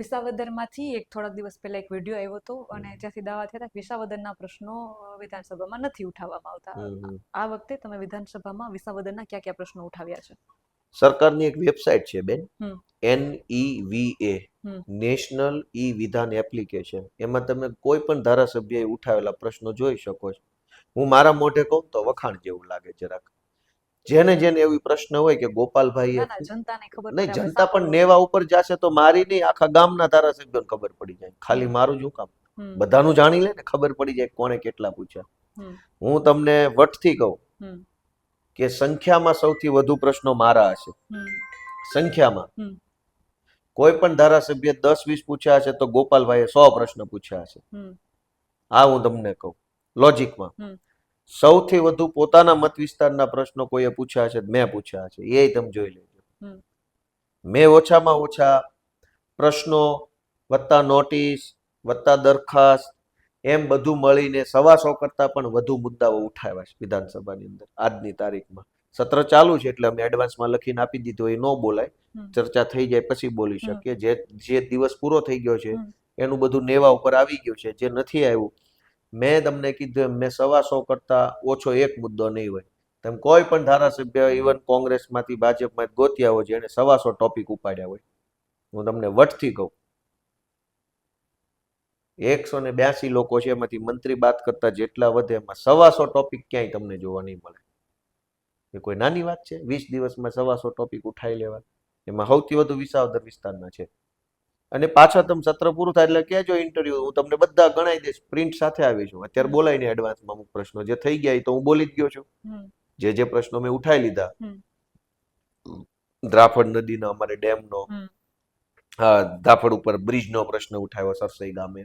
વિસાવદરમાંથી એક થોડાક દિવસ પહેલા એક વિડીયો આવ્યો હતો અને જ્યાંથી દાવા થયા હતા કે વિસાવદરના પ્રશ્નો વિધાનસભામાં નથી ઉઠાવવામાં આવતા. આ વખતે તમે વિધાનસભામાં વિસાવદરના કયા કયા પ્રશ્નો ઉઠાવ્યા છે? સરકારની એક વેબસાઇટ છે બેન, NEVA, નેશનલ ઈ વિધાન એપ્લિકેશન. એમાં તમે કોઈ પણ ધારાસભ્યએ ઉઠાવેલા પ્રશ્નો જોઈ શકો છો. હું મારા મોઢે કહું તો વખાણ જેવું લાગે જરાક. જેને એવી પ્રશ્ન હોય કે ગોપાલભાઈ જનતાને ખબર નહીં, જનતા પણ નેવા ઉપર જશે તો મારી નહીં, આખા ગામના ધારાસભ્યોને ખબર પડી જાય. ખાલી મારું જ કામ, બધાનું જાણી લે ને, ખબર પડી જાય કોણે કેટલા પૂછ્યા. હું તમને વટથી કહું કે સંખ્યામાં સૌથી વધુ પ્રશ્નો મારા હશે. સંખ્યામાં કોઈ પણ ધારાસભ્ય 10-20 પૂછ્યા હશે તો ગોપાલભાઈએ 100 પ્રશ્ન પૂછ્યા હશે. આ હું તમને કહું લોજિકમાં. સૌથી વધુ પોતાના મત વિસ્તારના પ્રશ્નો કોઈએ પૂછ્યા હશે, મેં પૂછ્યા હશે, એ તમે જોઈ લેજો. મેં ઓછામાં ઓછા પ્રશ્નો વત્તા નોટિસ વત્તા દરખાસ્ત એમ બધું મળીને 125 કરતા પણ વધુ મુદ્દાઓ ઉઠાવ્યા છે વિધાનસભાની અંદર આજની તારીખમાં. સત્ર ચાલુ છે એટલે અમે એડવાન્સમાં લખીને આપી દીધું, એ ન બોલાય, ચર્ચા થઈ જાય પછી બોલી શકીએ. જે દિવસ પૂરો થઈ ગયો છે એનું બધું નેવા ઉપર આવી ગયું છે. જે નથી આવ્યું, મેં તમને કીધું એમ, મેં 125 કરતા ઓછો એક મુદ્દો નહીં હોય. તમે કોઈ પણ ધારાસભ્ય ઇવન કોંગ્રેસમાંથી ભાજપમાં ગોત્યા હોય જેને 125 ટોપિક ઉપાડ્યા હોય. હું તમને વટથી કહું, 182 લોકો છે, એમાંથી મંત્રી બાદ કરતા જેટલા વધે એમાં 125 ટોપિક ક્યાંય તમને જોવા નહીં મળે. એ કોઈ નાની વાત છે? 20 દિવસમાં 125 ટોપિક ઉઠાઈ લેવા. એમાં સૌથી વધુ વિસાવદર વિસ્તારના છે. અને પાછા તમે સત્ર પૂરું થાય એટલે કહેજો ઇન્ટરવ્યુ, હું તમને બધા ગણાઈ દઈશ, પ્રિન્ટ સાથે આવી છું. અત્યારે બોલાઈને એડવાન્સમાં અમુક પ્રશ્નો જે થઈ ગયા એ તો હું બોલી જ ગયો છું. જે પ્રશ્નો મેં ઉઠાઈ લીધા, દ્રાફડ નદીનો, અમારે ડેમનો, દાફડ ઉપર બ્રિજનો પ્રશ્ન ઉઠાવ્યો સરસઈ ગામે.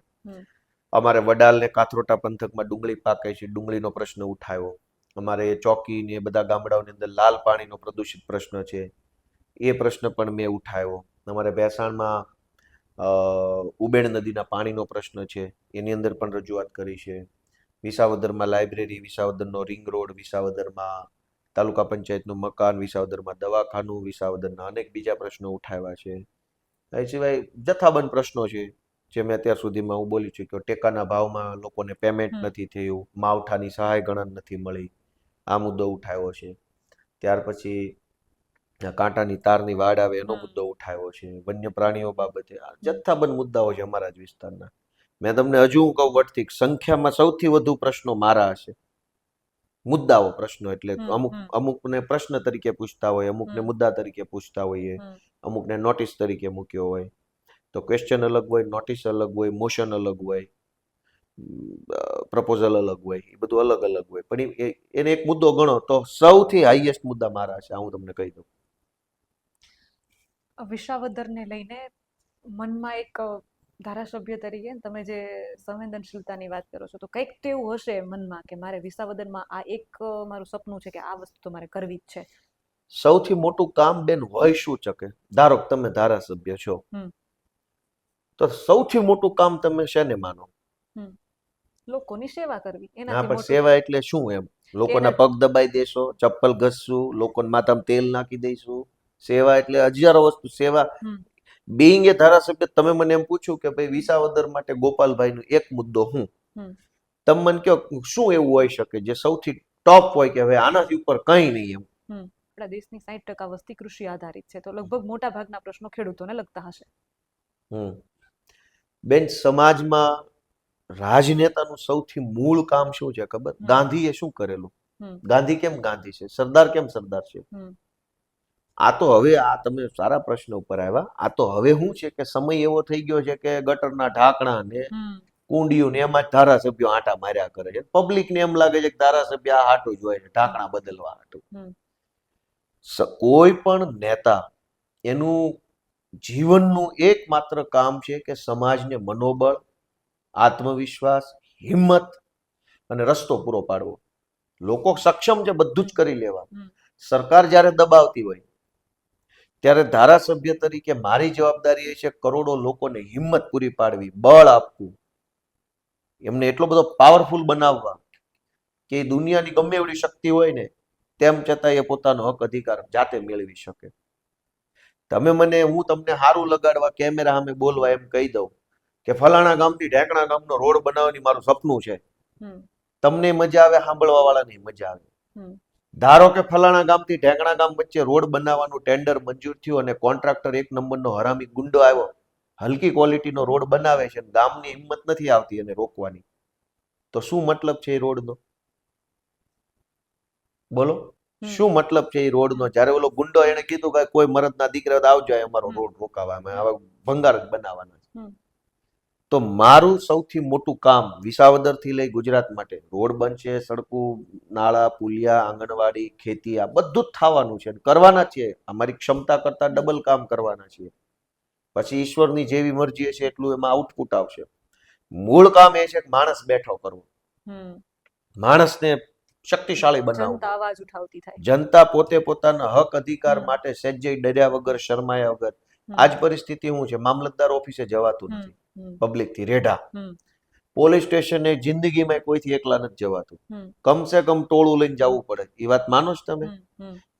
અમારે વડાલ ને કાથરોટા પંથકમાં ડુંગળી પાકે છે, ડુંગળીનો પ્રશ્ન ઉઠાવ્યો. અમારે ચોકી ને બધા ગામડાઓની અંદર લાલ પાણીનો પ્રદૂષિત પ્રશ્ન છે, એ પ્રશ્ન પણ મેં ઉઠાવ્યો. અમારે ભેસાણમાં ઉબેણ નદીના પાણીનો પ્રશ્ન છે, એની અંદર પણ રજૂઆત કરી છે. વિસાવદરમાં લાઇબ્રેરી, વિસાવદરનો રિંગ રોડ, વિસાવદરમાં તાલુકા પંચાયતનું મકાન, વિસાવદરમાં દવાખાનું, વિસાવદરના અનેક બીજા પ્રશ્નો ઉઠાવ્યા છે. એ સિવાય જથ્થાબંધ પ્રશ્નો છે જે મેં અત્યાર સુધીમાં હું બોલી ચૂક્યો. ટેકાના ભાવમાં લોકોને પેમેન્ટ નથી થયું, માવઠાની સહાય ગણન નથી મળી, આ મુદ્દો ઉઠાવ્યો છે. ત્યાર પછી કાંટાની તારની વાડ આવે એનો મુદ્દો ઉઠાવ્યો છે. વન્ય પ્રાણીઓ બાબતે જથ્થાબંધ મુદ્દાઓ છે અમારા જ વિસ્તારના. મેં તમને હજુ હું કહું વટથી, સંખ્યામાં સૌથી વધુ પ્રશ્નો મારા હશે. મુદ્દાઓ પ્રશ્નો એટલે અમુકને પ્રશ્ન તરીકે પૂછતા હોય, અમુકને મુદ્દા તરીકે પૂછતા હોઈએ, અમુકને નોટિસ તરીકે મૂક્યો હોય. તો ક્વેશ્ચન અલગ હોય, નોટિસ અલગ હોય, મોશન અલગ હોય, પ્રપોઝલ અલગ હોય, એ બધું અલગ અલગ હોય. પણ એને એક મુદ્દો ગણો તો સૌથી હાઈએસ્ટ મુદ્દા મારા છે, હું તમને કહી દઉં. વિસાવદરને લઈને મનમાં એક ધારાસભ્ય તરીકે તમે જે સંવેદનશીલતાની વાત કરો છો, તો કંઈક તો એવું હશે મનમાં કે મારે વિસાવદરમાં આ એક મારું સપનું છે કે આ વસ્તુ તો મારે કરવી જ છે. સૌથી મોટું કામ બેન હોય શું શકે? ધારો કે તમે ધારાસભ્ય છો, તો સૌથી મોટું કામ તમે શેને માનો? લોકોની સેવા કરવી. પણ સેવા એટલે શું? એમ લોકોના પગ દબાઈ દેશો, ચપ્પલ ઘસશું, લોકોના માથામાં તેલ નાખી દઈશું? સેવા એટલે હજારો વસ્તુ. સેવા બીઈંગ એ ધારાસભ્ય, તમે મને એમ પૂછ્યું કે ભાઈ વિસાવદર માટે ગોપાલભાઈનો એક મુદ્દો હું, તમે મને કહો શું એવું હોઈ શકે જે સૌથી ટોપ હોય કે હવે આનાથી ઉપર કંઈ નહીં? એમ આપણા દેશની 60% વસ્તી કૃષિ આધારિત છે, તો લગભગ મોટા ભાગના પ્રશ્નો ખેડૂતોને લગતા હશે. બેન, સમાજમાં રાજનેતાનું સૌથી મૂળ કામ શું છે ખબર? ગાંધીએ શું કરેલું? ગાંધી કેમ ગાંધી છે? સરદાર કેમ સરદાર છે? આ તો હવે આ તમે સારા પ્રશ્ન ઉપર આવ્યા. આ તો હવે શું છે કે સમય એવો થઈ ગયો છે કે ગટરના ઢાંકણા ને કુંડિયું ને એમાં ધારાસભ્યો આંટા માર્યા કરે છે. પબ્લિક ને એમ લાગે છે કે ધારાસભ્ય આ હાટું જ હોય છે, ઢાંકણા બદલવા હાટું. કોઈ પણ નેતા એનું જીવનનું એકમાત્ર કામ છે કે સમાજને મનોબળ, આત્મવિશ્વાસ, હિંમત અને રસ્તો પૂરો પાડવો. લોકો સક્ષમ છે બધું જ કરી લેવા. સરકાર જ્યારે દબાવતી હોય ત્યારે ધારાસભ્ય તરીકે મારી જવાબદારી એ છે કરોડો લોકોને હિંમત પૂરી પાડવી, બળ આપવું, એમને એટલો બધો પાવરફુલ બનાવવા કે દુનિયાની ગમે એવડી શક્તિ હોય ને તેમ છતાં એ પોતાનો હક અધિકાર જાતે મેળવી શકે. તમે મને, હું તમને સારું લગાડવા કેમેરા સામે બોલવા એમ કહી દઉં કે ફલાણા ગામથી ઢેકણા ગામનો રોડ બનાવવાની મારું સપનું છે, હમ તમને મજા આવે, સાંભળવા વાળાને મજા આવે. હમ ધારો કે ફલાણા ગામથી ઢેકણા ગામ વચ્ચે રોડ બનાવવાનું ટેન્ડર મંજૂર થયું અને કોન્ટ્રાક્ટર એક નંબરનો હરામી ગુંડો આવ્યો, હલકી ક્વોલિટીનો રોડ બનાવે છે, ગામની હિંમત નથી આવતી એને રોકવાની, તો શું મતલબ છે એ રોડનો? બોલો, શું મતલબ છે એ રોડનો? જ્યારે ઓલો ગુંડો એને કીધું કે કોઈ મરદના દીકરા આવજો અમારો રોડ રોકાવા, અમે હવે ભંગાર જ બનાવવાના છે. તો મારું સૌથી મોટું કામ વિસાવદર થી લઈ ગુજરાત માટે રોડ બનશે, સડકું, નાળા, પુલિયા, આંગણવાડી, ખેતી, આ બધું જ થવાનું છે, કરવાના છે. અમારી ક્ષમતા કરતા ડબલ કામ કરવાના છીએ. પછી ઈશ્વરની જેવી મરજી હશે એટલું એમાં આઉટપુટ આવશે. મૂળ કામ એ છે કે માણસ બેઠો કરવો, માણસને શક્તિશાળી બનાવવો. જનતા અવાજ ઉઠાવતી થાય. જનતા પોતે પોતાના હક અધિકાર માટે સહેજે ડર્યા વગર, શરમાયા વગર. આજ પરિસ્થિતિ શું છે, મામલતદાર ઓફિસે જવાતું નથી પબ્લિક થી રેઢા, પોલીસ સ્ટેશને જિંદગીમાં કોઈથી એકલા નથી જવાતું, કમસે કમ ટોળું લઈને જવું પડે. એ વાત માનો છો તમે?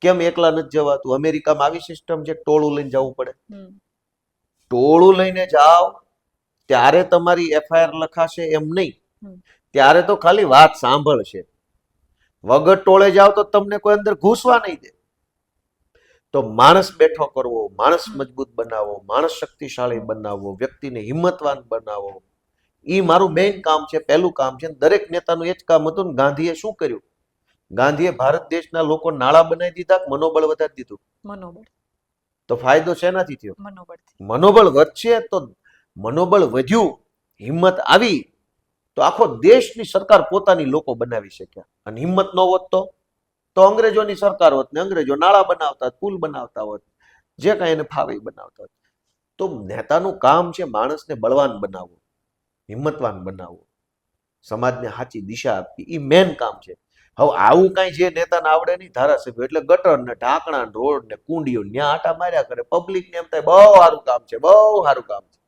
કેમ એકલા નથી જવાતું? અમેરિકામાં આવી સિસ્ટમ છે, ટોળું લઈને જવું પડે. ટોળું લઈને જાઓ ત્યારે તમારી એફઆઈઆર લખાશે એમ નહીં, ત્યારે તો ખાલી વાત સાંભળશે. વગર ટોળે જાઓ તો તમને કોઈ અંદર ઘૂસવા નહીં દે. તો માણસ બેઠો કરવો, માણસ મજબૂત બનાવવો, માણસ શક્તિશાળી બનાવવો, વ્યક્તિને હિંમતવાન બનાવવો, એ મારું મેઇન કામ છે, પહેલું કામ છે. દરેક નેતાનું એ જ કામ હતું ને. ગાંધીએ શું કર્યું? ગાંધીએ ભારત દેશના લોકો નાળા બનાવી દીધા, મનોબળ વધારી દીધું. મનોબળ. તો ફાયદો શેનાથી થયો? મનોબળથી. મનોબળ વધશે તો, મનોબળ વધ્યું, હિંમત આવી તો આખો દેશની સરકાર પોતાની લોકો બનાવી શક્યા. અને હિંમત ન હોત તો અંગ્રેજોની સરકાર હોત ને અંગ્રેજો નાળા બનાવતા, પુલ બનાવતા હોત, જે કાંઈ એને ફાવે બનાવતા હોત. તો નેતાનું કામ છે માણસને બળવાન બનાવવું, હિંમતવાન બનાવવું, સમાજને સાચી દિશા આપવી, એ મેન કામ છે. હવે આવું કાંઈ જે નેતાને આવડે નહીં, ધારાસભ્ય એટલે ગટર ને ઢાંકણા ને રોડ ને કુંડીઓ ન્યા આટા માર્યા કરે, પબ્લિક ને એમ થાય બહુ સારું કામ છે, બહુ સારું કામ છે.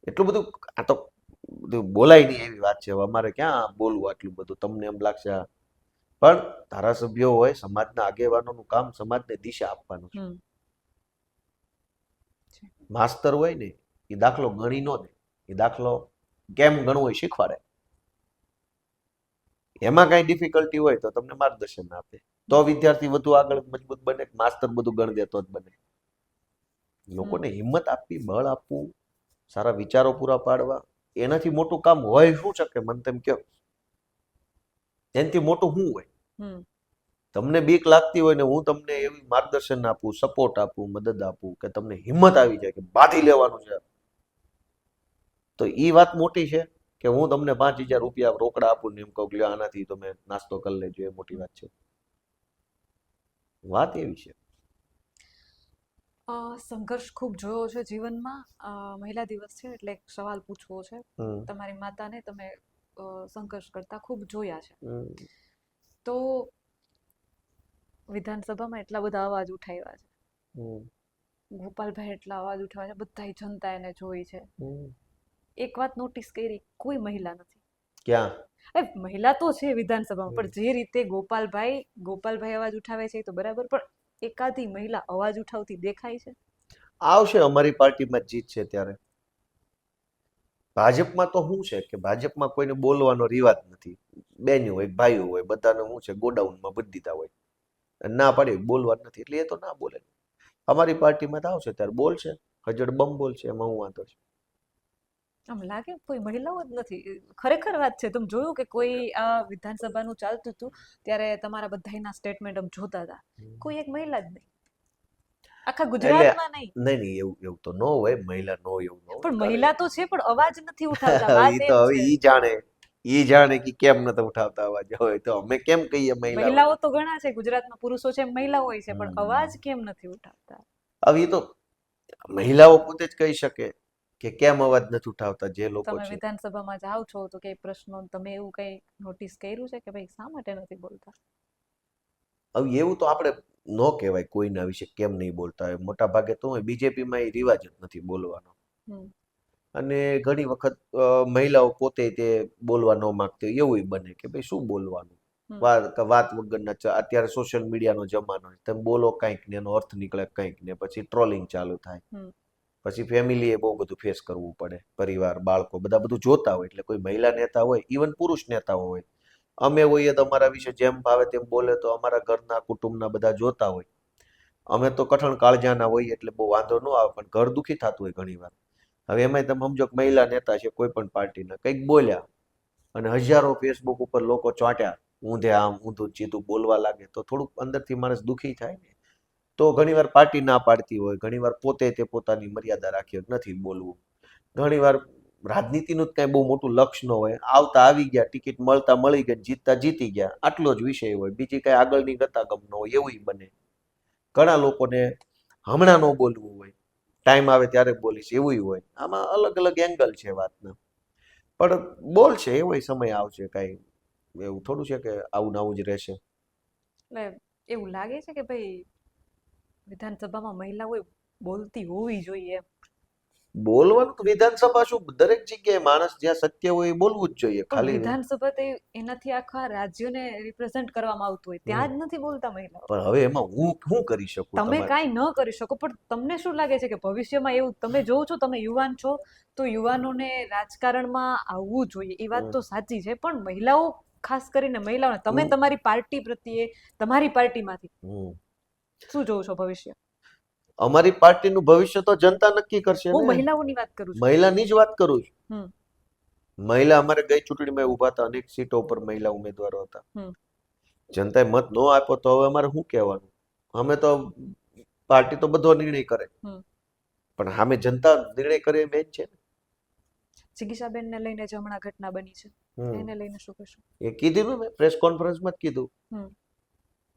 એટલું બધું આ તો બોલાય નહીં એવી વાત છે. અમારે ક્યાં બોલવું આટલું બધું, તમને એમ લાગશે. પણ ધારાસભ્યો હોય, સમાજના આગેવાનોનું કામ સમાજને દિશા આપવાનું છે. માસ્તર હોય ને એ દાખલો ગણી નો દે, એ દાખલો કેમ ગણવો એ શીખવાડે. એમાં કઈ ડિફિકલ્ટી હોય તો તમને માર્ગદર્શન આપે, તો વિદ્યાર્થી વધુ આગળ મજબૂત બને. માસ્તર બધું ગણ દે તો જ બને. લોકોને હિંમત આપવી, બળ આપવું, સારા વિચારો પૂરા પાડવા, એનાથી મોટું કામ હોય શું શકે? મને તેમ કહો, એનાથી મોટું શું હોય? તમને બીક લાગતી હોય ને હું તમને એવી માર્ગદર્શન આપું, સપોર્ટ આપું, મદદ આપું કે તમને હિંમત આવી જાય કે બાંધી લેવાનું છે, તો એ વાત મોટી છે કે હું તમને 5,000 રૂપિયા રોકડા આપું ને એમ કહું કે આનાથી તમે નાસ્તો કરી લેજો, એ મોટી વાત છે? વાત એવી છે. સંઘર્ષ ખૂબ જોયો છે જીવનમાં. મહિલા દિવસ છે એટલે એક સવાલ પૂછવો છે. તમારી માતાને તમે સંઘર્ષ કરતા ખૂબ જોયા છે, તો વિધાનસભામાં એટલા બધા અવાજ ઉઠાવ્યા છે, ગોપાલભાઈ એટલા અવાજ ઉઠાવ્યા છે, બધા જનતા એને જોઈ છે. એક વાત નોટિસ કરી, કોઈ મહિલા નથી. ક્યાં? મહિલા તો છે વિધાનસભામાં, પણ જે રીતે ગોપાલભાઈ અવાજ ઉઠાવે છે એ તો બરાબર, પણ એકાદી મહિલા અવાજ ઉઠાવતી દેખાય છે? આવશે, અમારી પાર્ટીમાં જીત છે ત્યારે. ભાજપમાં તો શું છે કે ભાજપમાં કોઈને બોલવાનો રિવાજ નથી. બેન્યું હોય, ભાઈઓ હોય, બધાને શું છે ગોડાઉનમાં ભરી દીધા હોય, ના પાડી બોલવા નથી, એટલે એ તો ના બોલે. અમારી પાર્ટીમાં તો આવશે ત્યારે બોલશે, હજડ બમ બોલશે, એમાં હું વાંધો છે? આમ લાગે કોઈ મહિલાઓ જ નથી. ખરેખર વાત છે. તમે જોયું કે કોઈ આ વિધાનસભાનું ચાલતું હતું ત્યારે તમારા બધાના સ્ટેટમેન્ટ આમ જોતા હતા, કોઈ એક મહિલા જ નહીં, આખા ગુજરાતમાં નહીં. નહીં, એવું તો ન હોય, મહિલા નો એવું ન હોય. પણ મહિલા તો છે પણ અવાજ નથી ઉઠાવતા. વાત એ તો હવે ઈ જાણે કે કેમ નથી ઉઠાવતા અવાજ. હોય તો અમે કેમ કહીએ મહિલાઓ તો ઘણા છે ગુજરાતમાં, પુરુષો છે, મહિલાઓ હોય છે, પણ અવાજ કેમ નથી ઉઠાવતા? હવે એ તો મહિલાઓ પોતે જ કહી શકે કે કેમ અવાજ નથી ઉઠાવતા. જે લોકો તમે વિધાનસભામાં જાઓ છો તો કઈ પ્રશ્નો તમે એવું કઈ નોટિસ કર્યું છે કે ભાઈ શા માટે નથી બોલતા? હવે એવું તો આપણે ન કહેવાય કોઈના વિશે કેમ નહીં બોલતા હોય. મોટા ભાગે તો હોય બીજેપીમાં એ રિવાજ જ નથી બોલવાનો. અને ઘણી વખત મહિલાઓ પોતે તે બોલવા ન માંગતી હોય એવું બને કે ભાઈ શું બોલવાનું, વાત વગરના અત્યારે સોશિયલ મીડિયાનો જમાનો છે, તમે બોલો કંઈક ને એનો અર્થ નીકળે કંઈક ને પછી ટ્રોલિંગ ચાલુ થાય, પછી ફેમિલીએ બહુ બધું ફેસ કરવું પડે, પરિવાર બાળકો બધા બધું જોતા હોય. એટલે કોઈ મહિલા નેતા હોય, ઇવન પુરુષ નેતાઓ હોય, અમે હોઈએ તો અમારા વિશે જેમ ભાવે તેમ બોલે તો અમારા ઘરના કુટુંબના બધા જોતા હોય. અમે તો કઠણ કાળજાના હોઈએ એટલે બહુ વાંધો ન આવે, પણ ઘર દુખી થતું હોય ઘણી વાર. હવે એમાંય તમે સમજો કે મહિલા નેતા છે કોઈ પણ પાર્ટીના, કંઈક બોલ્યા અને હજારો ફેસબુક ઉપર લોકો ચોંટ્યા, ઊંધે આમ ઊંધું ચીધું બોલવા લાગે તો થોડુંક અંદરથી માણસ દુખી થાય ને. તો ઘણીવાર પાર્ટી ના પાડતી હોય, ઘણીવાર પોતે તે પોતાની મર્યાદા રાખી નથી બોલવું. ઘણીવાર રાજનીતિનું જ કાંઈ બહુ મોટું લક્ષ્ય ન હોય, આવતા આવી ગયા, ટિકિટ મળતા મળી ગઈ, જીતતા જીતી ગયા, આટલો જ વિષય હોય, બીજી કાંઈ આગળની ગતાગમ ન હોય, એવું બને. ઘણા લોકોને હમણાં ન બોલવું હોય, ટાઈમ આવે ત્યારે બોલીશ એવું હોય. આમાં અલગ અલગ એંગલ છે વાતના, પણ બોલશે એવો સમય આવશે. કાંઈ એવું થોડું છે કે આવું આવું જ રહેશે. એટલે એવું લાગે છે કે ભાઈ વિધાનસભામાં મહિલાઓ બોલતી હોવી જોઈએ. બોલવાનું તો વિધાનસભા શું દરેક જગ્યાએ માણસ જ્યાં સત્ય હોય એ બોલવું જ જોઈએ. પણ ખાલી વિધાનસભા તે એનાથી આખા રાજ્યને રિપ્રેઝેન્ટ કરવામાં આવતું હોય, ત્યાં જ નથી બોલતા મહિલાઓ. પણ હવે એમાં હું શું કરી શકું? તમે તમારે કાંઈ ન કરી શકો, પણ તમને શું લાગે છે કે ભવિષ્યમાં એવું તમે જોવો છો, તમે યુવાન છો તો યુવાનોને રાજકારણમાં આવવું જોઈએ, એ વાત તો સાચી છે, પણ મહિલાઓ ખાસ કરીને મહિલાઓને તમે તમારી પાર્ટી પ્રત્યે તમારી પાર્ટીમાંથી શું જોવો છો ભવિષ્ય? અમારી પાર્ટીનું ભવિષ્ય તો જનતા નક્કી કરશે હું ને. મહિલાઓની વાત કરું છું. મહિલાની જ વાત કરું છું. હમ મહિલા અમારે ગઈ ચૂંટણીમાં ઉભા હતા, અનેક સીટો ઉપર મહિલા ઉમેદવારો હતા. જનતાએ મત ન આપ્યો તો હવે અમારે શું કહેવાનું? અમે તો પાર્ટી તો બધો નિર્ણય કરે, પણ સામે જનતા નિર્ણય કરે એ મેન છે. જિગીશાબેનને લઈને જે હમણાં ઘટના બની છે એને લઈને શું કહેશો? એ કીધું ને, મેં પ્રેસ કોન્ફરન્સમાં જ કીધું.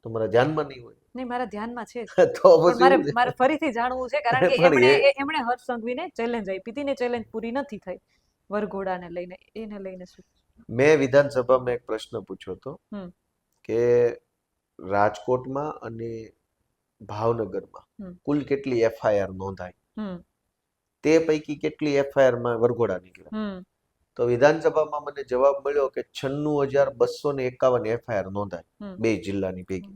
તમારા ધ્યાનમાં નહીં હોય. નહીં, મારા ધ્યાનમાં છે તો પણ મારે ફરીથી જાણવું છે, કારણ કે એમણે હર્ષ સંઘવીને ચેલેન્જ આપી હતી ને, ચેલેન્જ પૂરી નથી થઈ વરઘોડાને લઈને. એને લઈને શું? મેં વિધાનસભામાં એક પ્રશ્ન પૂછ્યો હતો કે રાજકોટમાં અને ભાવનગરમાં કુલ કેટલી એફઆઈઆર નોંધાઈ, તે પૈકી કેટલી એફઆઈઆરમાં વરઘોડા નીકળ્યા? તો વિધાનસભામાં મને જવાબ મળ્યો કે 96,251 એફઆઈઆર નોંધાય 2 જિલ્લાની ભેગી,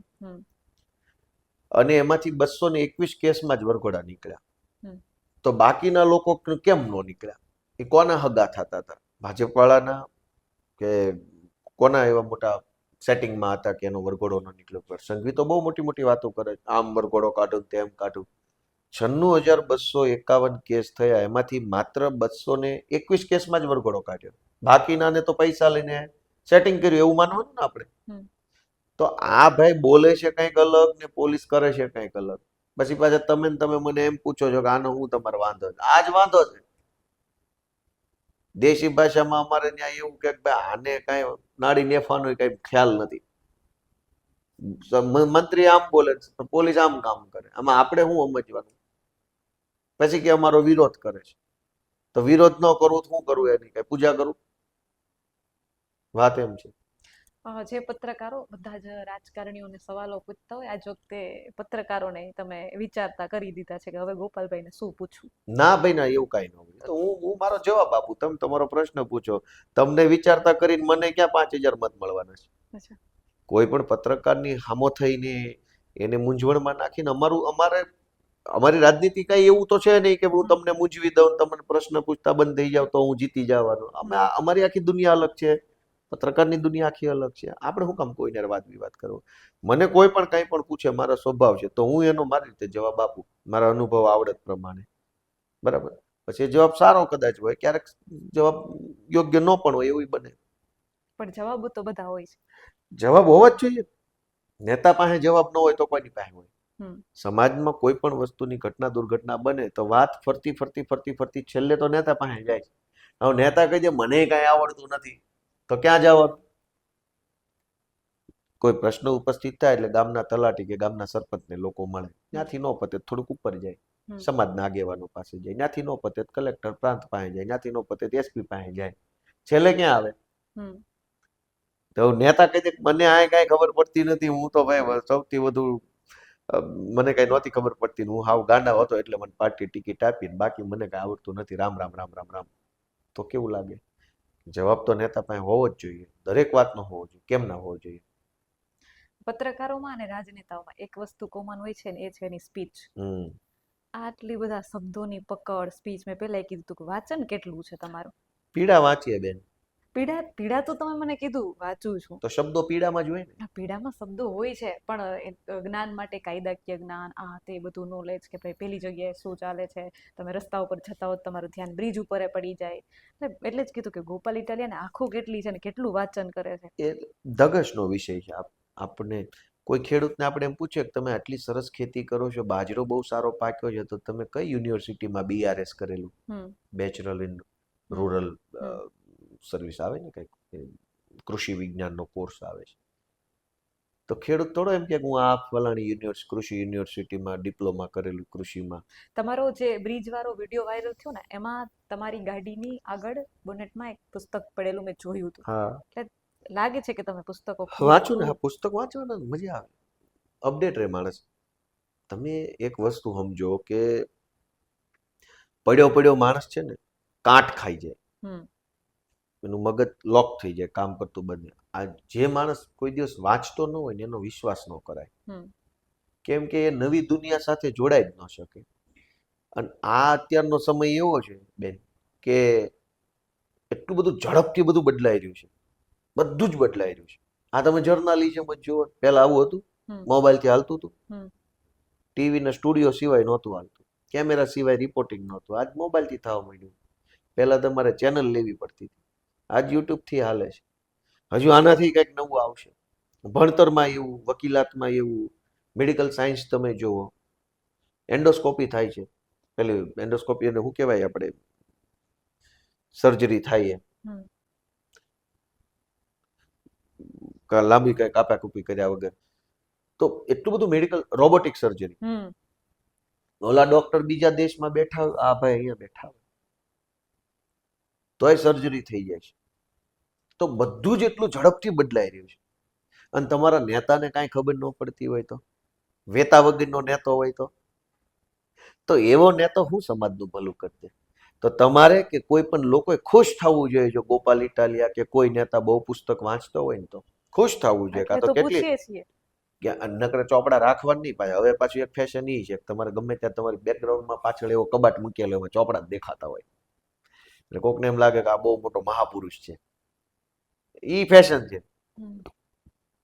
અને એમાંથી 221 કેસમાં જ વરઘોડા નીકળ્યા. તો બાકીના લોકો કેમ ન નીકળ્યા? એ કોના હગા થતા હતા? ભાજપવાળાના કે કોના એવા મોટા સેટિંગમાં હતા કે એનો વરઘોડો ન નીકળ્યો? સંઘવી તો બહુ મોટી મોટી વાતો કરે, આમ વરઘોડો કાઢું તેમ કાઢું. 96,251 કેસ થયા, એમાંથી માત્ર 221 કેસમાં જ વરઘોડો કાઢ્યો. બાકીનાને તો પૈસા લઈને સેટિંગ કર્યું એવું માનવાનું ને આપણે. તો આ ભાઈ બોલે છે કંઈક અલગ ને પોલીસ કરે છે કંઈક અલગ. પછી પાછા તમે મને એમ પૂછો છો કે આનો હું તમારો વાંધો છે? આ જ વાંધો છે. દેશી ભાષામાં અમારે ત્યાં એવું કે આને કઈ નાડી નેફાનો કઈ ખ્યાલ નથી. મંત્રી આમ બોલે, પોલીસ આમ કામ કરે, આમાં આપણે શું સમજવાનું? પછી કે અમારો વિરોધ કરે છે, તો વિરોધ ન કરવો શું કરવું? એની કઈ પૂજા કરું? વાત એમ છે. જે પત્રકારો બધા જ રાજકારણીઓને સવાલો પૂછતા હોય, આજ વખતે પત્રકારોને તમે વિચારતા કરી દીધા છે કે હવે ગોપાલભાઈને શું પૂછવું? ના ભાઈ ના, એવું કઈ ન હોય. હું મારો જવાબ આપું, તમે તમારો પ્રશ્ન પૂછો. તમને વિચારતા કરીને મને ક્યાં 5,000 મત મળવાના છે? કોઈ પણ પત્રકારની હામો થઈને એને મૂંઝવણમાં નાખીને અમારી રાજનીતિ કઈ એવું તો છે નહીં કે હું તમને મૂંઝવી દઉં, તમને પ્રશ્ન પૂછતા બંધ થઈ જાવ તો હું જીતી જવાનો. અમારી આખી દુનિયા અલગ છે, પત્રકારની દુનિયા આખી અલગ છે. આપણે શું કામ કોઈને વાદ વિવાદ કરવો? મને કોઈ પણ કંઈ પણ પૂછે, મારો સ્વભાવ છે તો હું એનો મારી રીતે જવાબ આપું, મારા અનુભવ આવડત પ્રમાણે. બરાબર? પછી જવાબ સારો કદાચ હોય, ક્યારેક જવાબ યોગ્ય ન પણ હોય, એવું બને. પણ જવાબ તો બધા હોય છે. જવાબ હોવા જ જોઈએ. નેતા પાસે જવાબ ન હોય તો કોઈની પાસે હોય? સમાજમાં કોઈ પણ વસ્તુની ઘટના દુર્ઘટના બને તો વાત ફરતી ફરતી ફરતી ફરતી છેલ્લે તો નેતા પાસે જાય છે. હવે નેતા કહી દે મને કઈ આવડતું નથી, તો ક્યાં જવાનું? કોઈ પ્રશ્ન ઉપસ્થિત થાય એટલે ગામના તલાટી કે ગામના સરપંચને લોકો મળે, ત્યાંથી નો પતે થોડુંક ઉપર જાય, સમાજના આગેવાનો પાસે જાય, ત્યાંથી નો પતે કલેક્ટર પ્રાંત પાસે જાય, ત્યાંથી નો પતે એસપી પાસે જાય, છેલ્લે ક્યાં આવે? તો નેતા કહી દે મને આ કઈ ખબર પડતી નથી, હું તો ભાઈ સૌથી વધુ મને કઈ નહોતી ખબર પડતી, હું હાવ ગાંડા હતો એટલે મને પાર્ટી ટિકિટ આપી, બાકી મને કઈ આવડતું નથી, રામ રામ રામ રામ રામ. તો કેવું લાગે? જવાબ તો નેતા પાસે હોવો જ જોઈએ, દરેક વાતનો હોવો જોઈએ. કેમ ના હોવો જોઈએ? પત્રકારોમાં અને રાજનેતાઓમાં એક વસ્તુ કોમન હોય છે ને, એ છે એની સ્પીચ. હમ આટલી બધા શબ્દોની પકડ, સ્પીચ. મેં પહેલા કીધું હતું કે વાંચન કેટલું છે તમારું? પીડા વાંચીએ બેન, પીડા પીડા તો તમે મને કીધું વાંચું છું. તો શબ્દો પીડામાં જ હોય ને. આ પીડામાં શબ્દો હોય છે, પણ જ્ઞાન માટે કાયદાકીય જ્ઞાન, આ તે બધું નોલેજ, કે ભાઈ પેલી જગ્યાએ શું ચાલે છે, તમે રસ્તા ઉપર જતા હો તમારું ધ્યાન બ્રિજ ઉપર પડી જાય. એટલે જ કીધું કે ગોપાલ ઇટાલિયાને આંખો કેટલી છે ને કેટલું વાંચન કરે છે. એ ધગશનો વિષય છે. આપણે કોઈ ખેડૂતને આપણે એમ પૂછે કે તમે આટલી સરસ ખેતી કરો છો, બાજરો બહુ સારો પાક્યો છે, તો તમે કઈ યુનિવર્સિટીમાં BRS કરેલું? બેચરલ ઇન રૂરલ સર્વિસ આવે ને, કંઈક કૃષિ વિજ્ઞાનનો કોર્સ આવે છે. તો ખેડૂત થોડો એમ કે હું આ ફલાણી કૃષિ યુનિવર્સિટીમાં ડિપ્લોમા કરેલું કૃષિમાં. તમારો જે બ્રિજ વાળો વિડીયો વાયરલ થયો ને, એમાં તમારી ગાડીની આગળ બોનેટમાં એક પુસ્તક પડેલું મેં જોયું હતું. હા, એટલે લાગે છે કે તમે પુસ્તકો વાંચું ને. હા, પુસ્તક વાંચવાના મજા આવે, અપડેટ રહે માણસ. તમે એક વસ્તુ સમજો કે પડ્યો પડ્યો માણસ છે ને, કાંટ ખાઈ જાય, એનું મગજ લોક થઈ જાય, કામ કરતું બંધ. આ જે માણસ કોઈ દિવસ વાંચતો ન હોય ને, એનો વિશ્વાસ ન કરાય. કેમ કે એ નવી દુનિયા સાથે જોડાઈ જ ન શકે. અને આ અત્યારનો સમય એવો છે બેન કે એટલું બધું ઝડપથી બધું બદલાઈ રહ્યું છે, બધું જ બદલાઈ રહ્યું છે. આ તમે જર્નાલિઝમ જ જુઓ, પહેલા આવું હતું? મોબાઈલથી હાલતું હતું, ટીવી ના સ્ટુડિયો સિવાય નહોતું હાલતું, કેમેરા સિવાય રિપોર્ટિંગ નહોતું. આજ મોબાઈલથી થવા માંડ્યું. પહેલા તમારે ચેનલ લેવી પડતી હતી, આજ યુટ્યુબથી હાલે છે. હજુ આનાથી કંઈક નવું આવશે. ભણતરમાં એવું, વકીલાતમાં એવું, મેડિકલ સાયન્સ તમે જુઓ, એન્ડોસ્કોપી થાય છે. પેલી એન્ડોસ્કોપી એને શું કહેવાય, આપણે સર્જરી થાય લાંબી કઈ કાપાકૂપી કર્યા વગર. તો એટલું બધું મેડિકલ, રોબોટિક સર્જરી. ઓલા ડોક્ટર બીજા દેશમાં બેઠા, આ ભાઈ અહીંયા બેઠા, તોય સર્જરી થઈ જાય છે. તો બધું જ એટલું ઝડપથી બદલાઈ રહ્યું છે. અને તમારા નેતાને કાંઈ ખબર ન પડતી હોય તો, વેતા વગરનો નેતો હોય તો એવો નેતો શું સમાજનું ભલું કરશે? તો તમારે કે કોઈ પણ લોકોએ ખુશ થવું જોઈએ. જો ગોપાલ ઇટાલિયા કે કોઈ નેતા બહુ પુસ્તક વાંચતો હોય ને, તો ખુશ થવું જોઈએ. કાં તો કેટલી નકર ચોપડા રાખવાની નહીં પાછા. હવે પાછું એક ફેશન એ છે, તમારે ગમે ત્યાં તમારી બેકગ્રાઉન્ડમાં પાછળ એવો કબાટ મૂકેલો, એમાં ચોપડા દેખાતા હોય, એટલે કોકને એમ લાગે કે આ બહુ મોટો મહાપુરુષ છે. ઈ ફેશન છે.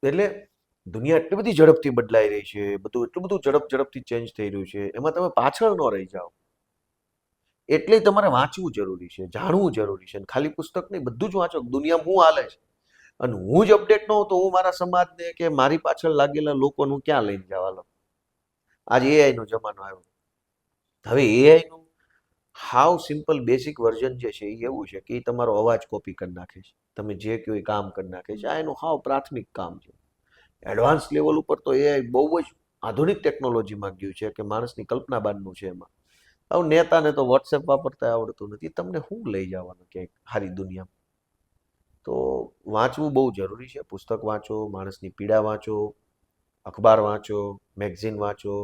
એટલે દુનિયા એટલી બધી ઝડપથી બદલાઈ રહી છે, બધું એટલું બધું ઝડપથી ચેન્જ થઈ રહ્યું છે, એમાં તમે પાછળ ન રહી જાઓ. એટલે તમારે વાંચવું જરૂરી છે, જાણવું જરૂરી છે. ખાલી પુસ્તક નહીં, બધું જ વાંચો. દુનિયામાં શું હાલે છે, અને હું જ અપડેટ ન હોઉં તો હું મારા સમાજને કે મારી પાછળ લાગેલા લોકોનું ક્યાં લઈને જવાનો? આજે AI નો જમાનો આવ્યો. હવે AI નું હાવ સિમ્પલ બેસિક વર્ઝન જે છે એ એવું છે કે એ તમારો અવાજ કોપી કરી નાખે છે, તમે જે કયો એ કામ કરી નાખે છે. આ એનું હાવ પ્રાથમિક કામ છે. એડવાન્સ લેવલ ઉપર તો AI બહુ જ આધુનિક ટેકનોલોજીમાં ગયું છે કે માણસની કલ્પના બહારનું છે. એમાં હવે નેતાને તો વોટ્સએપ વાપરતા આવડતું નથી, તમને શું લઈ જવાનું ક્યાંક સારી દુનિયામાં? તો વાંચવું બહુ જરૂરી છે. પુસ્તક વાંચો, માણસની પીડા વાંચો, અખબાર વાંચો, મેગઝીન વાંચો,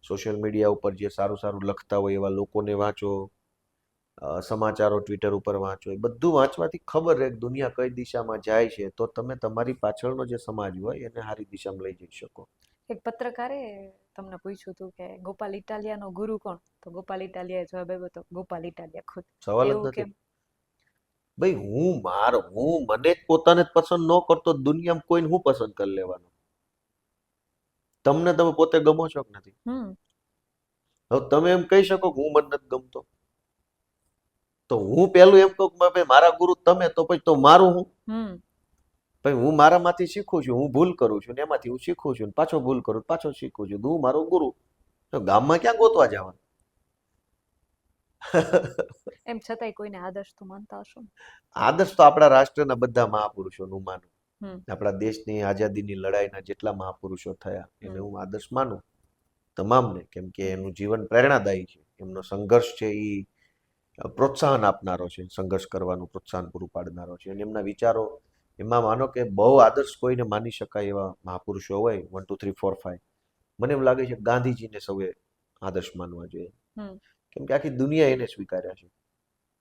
સોશિયલ મીડિયા ઉપર જે સારું સારું લખતા હોય એવા લોકોને વાંચો, સમાચારો ટ્વિટર ઉપર વાંચો. એ બધું વાંચવાથી ખબર રહે દુનિયા કઈ દિશામાં જાય છે, તો તમે તમારી પાછળનો જે સમાજ હોય એને સારી દિશામાં લઈ જઈ શકો. એક પત્રકારે તમને પૂછ્યું હતું કે ગોપાલ ઇટાલિયાનો ગુરુ કોણ? તો ગોપાલ ઇટાલિયાએ જવાબ આપ્યો હતો, ગોપાલ ઇટાલિયા ખુદ. સવાલ જ નથી ભાઈ. હું મને જ પોતાને જ પસંદ ન કરતો, દુનિયામાં કોઈને હું પસંદ કરી લેવાનો? તમને તમે પોતે ગમો છો કે નથી? હવે તમે એમ કહી શકો કે હું મને નથી ગમતો, તો હું પેલું એમ કહું કે મારા ગુરુ તમે, તો પછી તો મારું હું? ભાઈ હું મારામાંથી શીખું છું, હું ભૂલ કરું છું ને એમાંથી હું શીખું છું, પાછો ભૂલ કરું, પાછો શીખું છું. હું મારો ગુરુ. તો ગામમાં ક્યાં ગોતવા જવાનું? એમ છતાંય કોઈને આદર્શ તો માનતા હશો? આદર્શ તો આપણા રાષ્ટ્રના બધા મહાપુરુષોનું માનું. આપણા દેશની આઝાદીની લડાઈના જેટલા મહાપુરુષો થયા એને હું આદર્શ માનું, તમામને. કેમ કે એનું જીવન પ્રેરણાદાયી છે, એમનો સંઘર્ષ છે એ પ્રોત્સાહન આપનારો છે, સંઘર્ષ કરવાનું પ્રોત્સાહન પૂરું પાડનારો છે. અને એમના વિચારો, એમાં માનો કે બહુ આદર્શ કોઈને માની શકાય એવા મહાપુરુષો હોય 1 2 3 4 5, મને એમ લાગે છે ગાંધીજીને સૌએ આદર્શ માનવા જોઈએ. કેમ કે આખી દુનિયા એને સ્વીકાર્યા છે.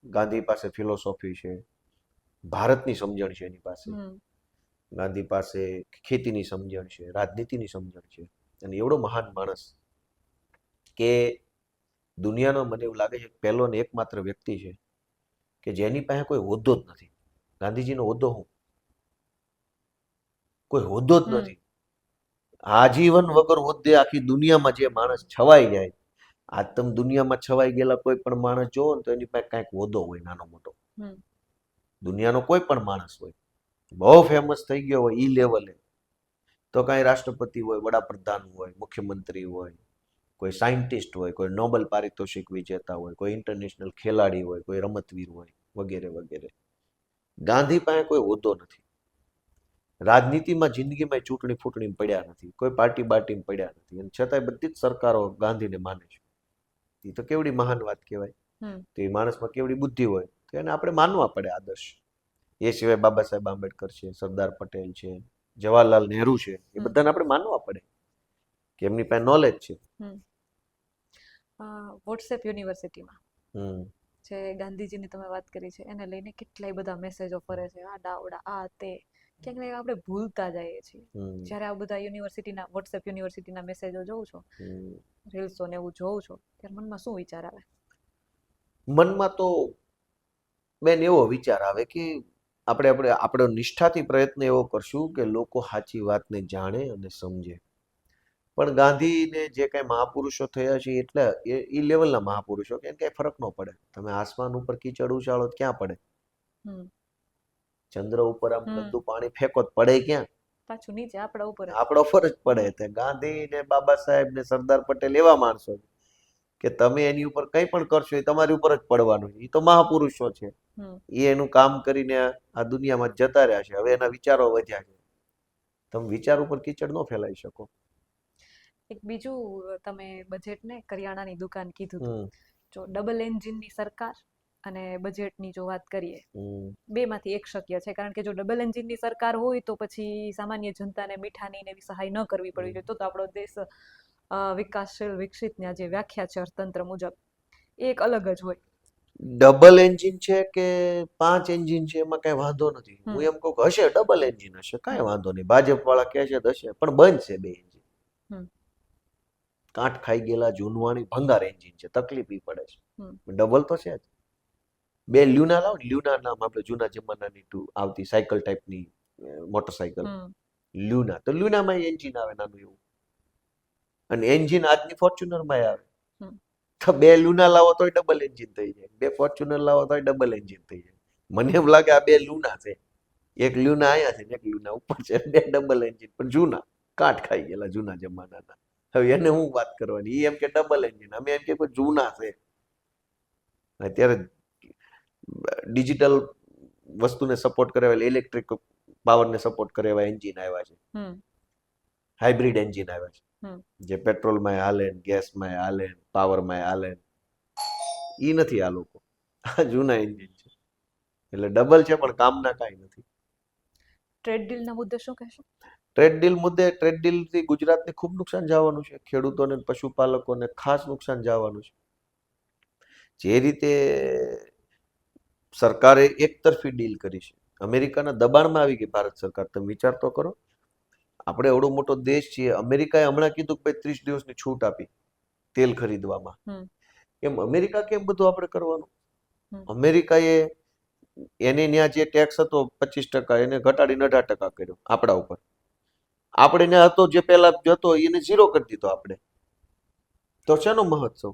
ગાંધી પાસે ફિલોસોફી છે, ભારતની સમજણ છે એની પાસે. ગાંધી પાસે ખેતીની સમજણ છે, રાજનીતિની સમજણ છે, અને એવડો મહાન માણસ કે દુનિયાનો મને એવું લાગે છે પહેલો ને એકમાત્ર વ્યક્તિ છે કે જેની પાસે કોઈ હોદ્દો જ નથી. ગાંધીજીનો હોદ્દો હું? કોઈ હોદ્દો જ નથી. આજીવન વગર હોદ્દે આખી દુનિયામાં જે માણસ છવાઈ જાય, આજ તમે દુનિયામાં છવાઈ ગયેલા કોઈ પણ માણસ જોવો ને તો એની પાસે કાંઈક હોદ્દો હોય નાનો મોટો. દુનિયાનો કોઈ પણ માણસ હોય, બહુ ફેમસ થઈ ગયો હોય ઈ લેવલે, તો કાંઈ રાષ્ટ્રપતિ હોય, વડાપ્રધાન હોય, મુખ્યમંત્રી હોય, કોઈ સાયન્ટિસ્ટ હોય, કોઈ નોબેલ પારિતોષિક વિજેતા હોય, કોઈ ઇન્ટરનેશનલ ખેલાડી હોય, કોઈ રમતવીર હોય, વગેરે વગેરે. ગાંધી પાસે કોઈ હોદ્દો નથી. રાજનીતિમાં જિંદગીમાં ચૂંટણી ફૂંટણી પડ્યા નથી, કોઈ પાર્ટી બાર્ટીમાં પડ્યા નથી, અને છતાંય બધી જ સરકારો ગાંધીને માને છે. એ તો કેવડી મહાન વાત કહેવાય. તો એ માણસમાં કેવડી બુદ્ધિ હોય તો એને આપણે માનવા પડે આદર્શ. એ સિવાય બાબા સાહેબ આંબેડકર છે, સરદાર પટેલ છે, જવાહરલાલ નહેરુ છે, એ બધાને આપણે માનવા પડે કે એમની પાસે નોલેજ છે. વોટ્સએપ યુનિવર્સિટીમાં જે ગાંધીજીની તમે વાત કરી છે એને લઈને કેટલાય બધા મેસેજો ફરે છે, આ ડાવડા આ તે, ક્યાંક ને આપણે ભૂલતા જઈએ છીએ. જ્યારે આ બધા યુનિવર્સિટીના વોટ્સએપ યુનિવર્સિટીના મેસેજો જોઉં છો, રીલ્સો ને એવું જોઉં છો, ત્યારે મનમાં શું વિચાર આવે? મનમાં તો બેન એવો વિચાર આવે કે આપણે નિષ્ઠાથી પ્રયત્ન એવો કરશું કે લોકો સાચી વાતને જાણે અને સમજે. પણ ગાંધીને જે કાંઈ મહાપુરુષો થયા છે એટલે એ લેવલના મહાપુરુષો કે કાંઈ ફરક ન પડે. તમે આસમાન ઉપર કીચડ ઉછાળો ક્યાં પડે? ચંદ્ર ઉપર આમ ગંદુ પાણી ફેંકો પડે ક્યાં? પાછું નીચે આપણા ઉપર જ પડે. તે ગાંધી ને બાબા સાહેબ ને સરદાર પટેલ એવા માણસો કે તમે એની ઉપર કંઈ પણ કરશો એ તમારી ઉપર જ પડવાનું. એ તો મહાપુરુષો છે. એ એનું કામ કરીને આ દુનિયામાં જતા રહ્યા છે. હવે એના વિચારો વધ્યા છે. તમે વિચાર ઉપર કીચડ ન ફેલાઈ શકો. એક બીજું તમે બજેટને કરિયાણાની દુકાન કીધું. જો ડબલ એન્જિનની સરકાર અને બજેટની જો વાત કરીએ, બેમાંથી એક શક્ય છે. કારણ કે જો ડબલ એન્જિનની સરકાર હોય તો પછી સામાન્ય જનતાને મીઠાની એવી સહાય ન કરવી પડવી જોઈએ. તો આપણો દેશ વિકાસશીલ વિકસિતની જે વ્યાખ્યા છે અર્થતંત્ર મુજબ એ એક અલગ જ હોય. ડબલ એન્જિન છે કે 5 એન્જિન છે એમાં કઈ વાંધો નથી. હું એમ કહું કે હશે ડબલ એન્જિન હશે, કાંઈ વાંધો નહીં. ભાજપ વાળા કહે છે હશે, પણ બંધ છે 2 એન્જિન. કાંઠ ખાઈ ગયેલા જૂનવાણી ભંગાર એન્જિન છે, તકલીફ ઈ પડે છે. ડબલ તો છે જ. 2 લ્યુના લાવો ને, લ્યુના નામ આપણે જૂના જમાનાની આવતી સાયકલ ટાઈપની મોટરસાયકલ લ્યુના, તો લ્યુનામાં એન્જિન આવે નાનું એવું, અને એન્જિન આજની ફોર્ચ્યુનરમાં આવે. તો 2 લ્યુના લાવો તોય ડબલ એન્જિન થઈ જાય, 2 ફોર્ચ્યુનર લાવો તોય ડબલ એન્જિન થઈ જાય. મને એમ લાગે આ 2 લ્યુના છે, એક લ્યુના અહીંયા છે ને એક લ્યુના ઉપર છે, 2 ડબલ એન્જિન પણ જૂના, કાંઠ ખાઈ ગયેલા જૂના જમાનાના. હવે એને હું વાત કરવાની? એ એમ કે ડબલ એન્જિન, અમે એમ કે કોઈ જૂના છે. અત્યારે ડિજિટલ વસ્તુને સપોર્ટ કરે એવા, ઇલેક્ટ્રિક પાવરને સપોર્ટ કરે એવા એન્જિન આવ્યા છે, હાઇબ્રિડ એન્જિન આવ્યા છે, જે પેટ્રોલમાં હાલે, ગેસમાં હાલે, પાવરમાં હાલે. ઈ નથી આ લોકો, આ જૂના એન્જિન છે. એટલે ડબલ છે પણ કામના કાંઈ નથી. ટ્રેડ ડીલના મુદ્દે શું કહેશો? ટ્રેડ ડીલથી ગુજરાતને ખૂબ નુકસાન જવાનું છે. ખેડૂતોને, પશુપાલકોને ખાસ નુકસાન જવાનું છે. જે રીતે સરકારે એકતરફી ડીલ કરી છે, અમેરિકાના દબાણમાં આવી ગઈ ભારત સરકાર. તમે વિચાર તો કરો, આપણે એવડો મોટો દેશ છીએ, અમેરિકાએ હમણાં કીધું કે 30 દિવસની છૂટ આપી તેલ ખરીદવામાં. એમ અમેરિકા કેમ બધું આપણે કરવાનું? અમેરિકાએ એને ત્યાં જે ટેક્સ હતો 25%, એને ઘટાડીને 18% કર્યો આપણા ઉપર. આપણે ત્યાં હતો જે પહેલા જતો એને 0 કરી દીધો આપણે. તો શેનો મહોત્સવ?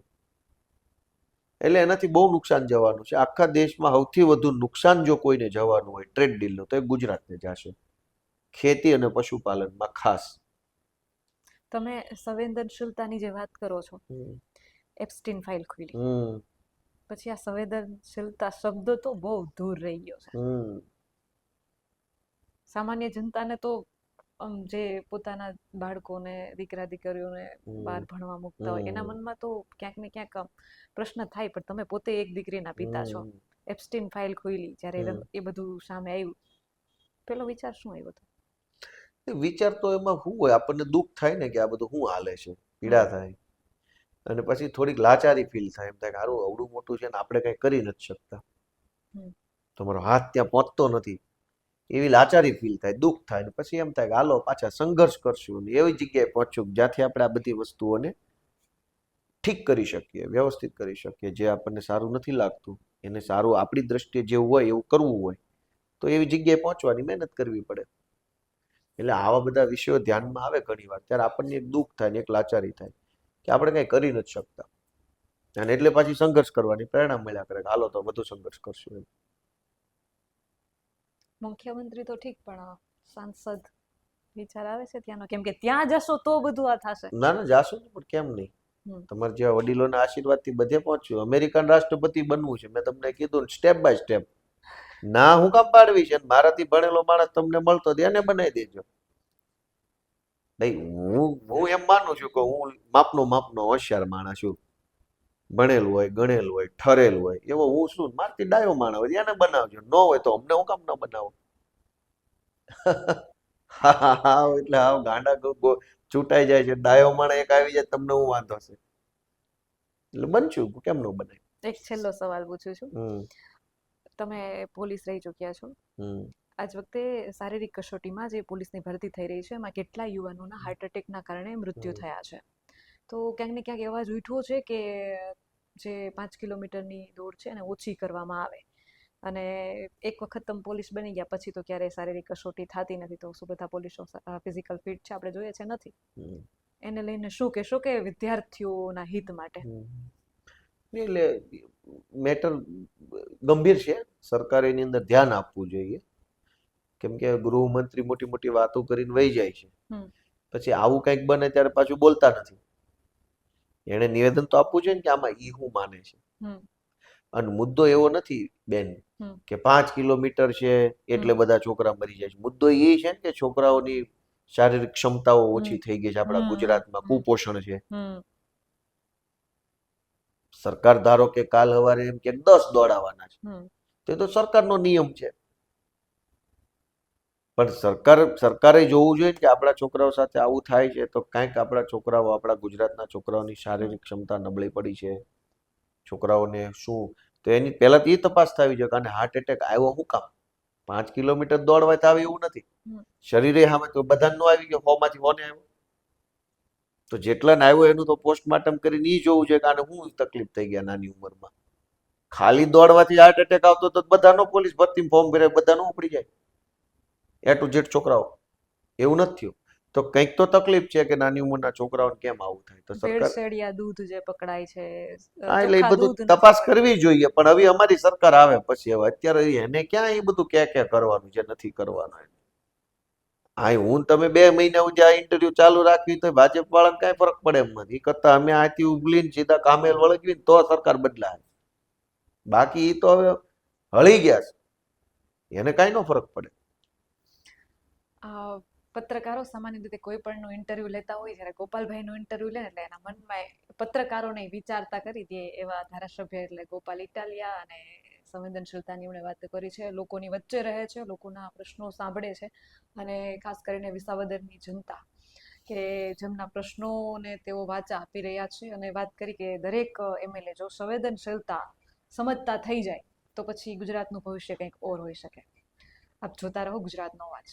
એટલે એનાથી બહુ નુકસાન જવાનું છે. આખા દેશમાં સૌથી વધુ નુકસાન જો કોઈને જવાનું હોય ટ્રેડ ડીલનું તો એ ગુજરાતને જશે, ખેતી અને પશુપાલનમાં ખાસ. તમે સંવેદનશીલતાની જે વાત કરો છો, એપ્સ્ટીન ફાઇલ ખુલી પછી આ સંવેદનશીલતા શબ્દ તો બહુ દૂર રહી ગયો છે. સામાન્ય જનતાને તો જે પોતાના બાળકોને, દીકરા દીકરીઓને બહાર ભણવા મૂકતા હોય એના મનમાં તો ક્યાંક ને ક્યાંક પ્રશ્ન થાય. પણ તમે પોતે એક દીકરીના પિતા છો, એપ્સ્ટીન ફાઇલ ખુલી જ્યારે એ બધું સામે આવ્યું, પેલો વિચાર શું આવ્યો હતો? વિચાર તો એમાં શું હોય, આપણને દુઃખ થાય ને કે આ બધું શું હાલે છે, પીડા થાય, અને પછી થોડીક લાચારી ફીલ થાય. એમ થાય કે હારું અવડું મોટું છે ને આપણે કઈ કરી નથી શકતા, તમારો હાથ ત્યાં પહોંચતો નથી. એવી લાચારી ફીલ થાય, દુઃખ થાય, ને પછી એમ થાય કે હાલો પાછા સંઘર્ષ કરશું, ને એવી જગ્યાએ પહોંચશું કે જ્યાંથી આપણે આ બધી વસ્તુઓને ઠીક કરી શકીએ, વ્યવસ્થિત કરી શકીએ. જે આપણને સારું નથી લાગતું એને સારું આપણી દ્રષ્ટિએ જેવું હોય એવું કરવું હોય તો એવી જગ્યાએ પહોંચવાની મહેનત કરવી પડે. એટલે આવા બધા વિષયો ધ્યાનમાં આવે ઘણી વાર ત્યારે આપણને એક દુઃખ થાય ને એક લાચારી થાય કે આપણે કંઈ કરી નથી શકતા, અને એટલે પાછી સંઘર્ષ કરવાની પ્રેરણા મળ્યા કરે કે હાલો તો વધુ સંઘર્ષ કરશું એમ. મુખ્યમંત્રી તો ઠીક, પણ સાંસદ વિચાર આવે છે ત્યાંનો, કેમ કે ત્યાં જશો તો બધું આ થશે. ના ના જાશું ને, પણ કેમ નહીં, તમારે જેવા વડીલોના આશીર્વાદથી બધે પહોંચ્યું. અમેરિકન રાષ્ટ્રપતિ બનવું છે, મેં તમને કીધું ને સ્ટેપ બાય સ્ટેપ. ના હું કામ પાડવી છે, મારાથી ભણેલો માણસ તમને મળતો દે એને બનાવી દેજો. નહીં, હું એમ માનું છું કે હું માપનો હોશિયાર માણસ છું, ભણેલું હોય, ગણેલું હોય, ઠરેલું હોય એવો હું શું, મારથી ડાયો માણસ હોય એને બનાવજો, ન હોય તો અમને હું કામ ન બનાવો. હા એટલે હાવ ગાંડા છૂટાઈ જાય છે, ડાયો માણસ એક આવી જાય તમને હું વાંધો છે, એટલે બનશું, કેમ ન બનાય. એક છેલ્લો સવાલ પૂછું છું. હમ તમે પોલીસ રહી ચૂક્યા છો, હમ આજ વખતે શારીરિક કસોટીમાં જે પોલીસની ભરતી થઈ રહી છે એમાં કેટલા યુવાનોના હાર્ટ એટેકના કારણે મૃત્યુ થયા છે. તો ક્યાંક ને ક્યાંક અવાજ ઉઠ્યો છે કે જે 5 કિલોમીટરની દોડ છે એને ઓછી કરવામાં આવે, અને એક વખત તમે પોલીસ બની ગયા પછી તો ક્યારેય શારીરિક કસોટી થતી નથી, તો શું બધા પોલીસો ફિઝિકલ ફિટ છે આપણે જોઈએ છે નથી, એને લઈને શું કહેશો કે વિદ્યાર્થીઓના હિત માટે? એટલે મેટર ગંભીર છે, સરકારે એની અંદર ધ્યાન આપવું જોઈએ. કેમ કે ગૃહમંત્રી મોટી મોટી વાતો કરીને વહી જાય છે, પછી આવું કંઈક બને ત્યારે પાછું બોલતા નથી. એને નિવેદન તો આપવું જોઈએ ને કે આમાં ઈ હું માને છે. અને મુદ્દો એવો નથી બેન કે 5 કિલોમીટર છે એટલે બધા છોકરા મરી જાય છે. મુદ્દો એ છે ને કે છોકરાઓની શારીરિક ક્ષમતાઓ ઓછી થઈ ગઈ છે. આપણા ગુજરાતમાં કુપોષણ છે. સરકાર ધારો કે કાલ સવારે એમ કે 10 દોડાવવાના છે, તે તો સરકારનો નિયમ છે. પણ સરકારે જોવું જોઈએ કે આપણા છોકરાઓ સાથે આવું થાય છે તો કાંઈક આપણા છોકરાઓ, આપણા ગુજરાતના છોકરાઓની શારીરિક ક્ષમતા નબળી પડી છે, છોકરાઓને શું, તો એની પહેલા તો એ તપાસ થવી જોઈએ કે આને હાર્ટ એટેક આવ્યો શું કામ. 5 કિલોમીટર દોડવાય તો આવે એવું નથી, શરીરે સામે તો બધાને ન આવી ગયો, 100 માંથી 1 આવ્યો, તો જેટલાને આવ્યો એનું તો પોસ્ટમોર્ટમ કરીને એ જોવું જોઈએ કે આને શું તકલીફ થઈ ગયા નાની ઉંમરમાં. ખાલી દોડવાથી હાર્ટ એટેક આવતો તો બધાનો પોલીસ ભરતી ફોર્મ ભરે બધાનો ઉપડી જાય, એ ટુ ઝેડ છોકરાઓ. એવું નથી થયું તો કંઈક તો તકલીફ છે કે નાની ઉંમરના છોકરાઓને કેમ આવું થાય. તો સરકાર ભેળસેળિયા દૂધ જે પકડાય છે, હા એટલે એ બધું તપાસ કરવી જોઈએ. પણ હવે અમારી સરકાર આવે પછી હવે અત્યારે એને ક્યાં એ બધું ક્યાં કરવાનું છે, નથી કરવાનું. હા હું તમે 2 મહિના સુધી આ ઇન્ટરવ્યુ ચાલુ રાખવી તો ભાજપ વાળાને કઈ ફરક પડે એમ નથી. એ કરતા અમે આથી ઉગલીને સીધા કામે વળગવી તો સરકાર બદલાય. બાકી એ તો હવે હળી ગયા છે, એને કઈ નો ફરક પડે. પત્રકારો સામાન્ય રીતે કોઈ પણનું ઇન્ટરવ્યુ લેતા હોય, જ્યારે ગોપાલભાઈનું ઇન્ટરવ્યુ લે એટલે એના મનમાં પત્રકારોને વિચારતા કરી દે એવા ધારાસભ્ય એટલે ગોપાલ ઇટાલિયા, અને સંવેદનશીલતાની એમણે વાત કરી છે, લોકોની વચ્ચે રહે છે, લોકોના પ્રશ્નો સાંભળે છે, અને ખાસ કરીને વિસાવદરની જનતા કે જેમના પ્રશ્નોને તેઓ વાચા આપી રહ્યા છે, અને વાત કરી કે દરેક એમએલએ જો સંવેદનશીલતા સમજતા થઈ જાય તો પછી ગુજરાતનું ભવિષ્ય કંઈક ઓર હોઈ શકે. આપ જોતા રહો ગુજરાતનો અવાજ.